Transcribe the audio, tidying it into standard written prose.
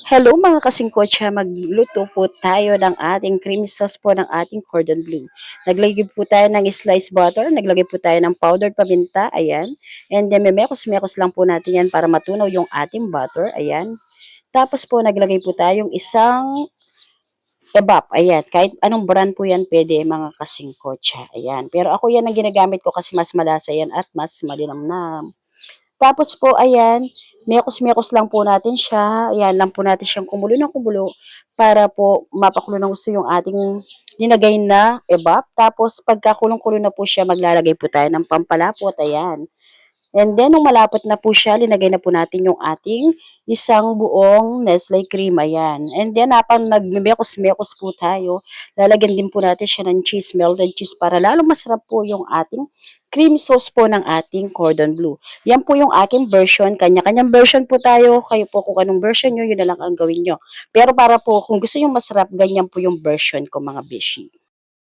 Hello mga kasingkotsa, magluto po tayo ng ating creamy sauce po ng ating cordon bleu. Naglagay po tayo ng sliced butter, naglagay po tayo ng powdered paminta, ayan. And then mekos-mekos lang po natin yan para matunaw yung ating butter, ayan. Tapos po naglagay po tayong isang kebab, ayan. Kahit anong brand po yan pwede mga kasingkotsa, ayan. Pero ako yan ang ginagamit ko kasi mas malasa yan at mas malinamnam. Tapos po, ayan, mekos-mekos lang po natin siya. Ayan, lang po natin siyang kumulo ng kumulo para po mapakulo ng gusto yung ating linagay na ebap. Tapos, pagkakulong-kulo na po siya, maglalagay po tayo ng pampalapot. Ayan. And then, nung malapot na po siya, linagay na po natin yung ating isang buong Nestle cream. Ayan. And then, habang nagmemekos-mekos po tayo, lalagyan din po natin siya ng cheese, melted cheese, para lalong masarap po yung ating cream sauce po ng ating cordon bleu. Yan po yung aking version. Kanya-kanyang version po tayo. Kayo po kung anong version nyo, yun na lang ang gawin nyo. Pero para po, kung gusto yung masarap, ganyan po yung version ko mga beshi.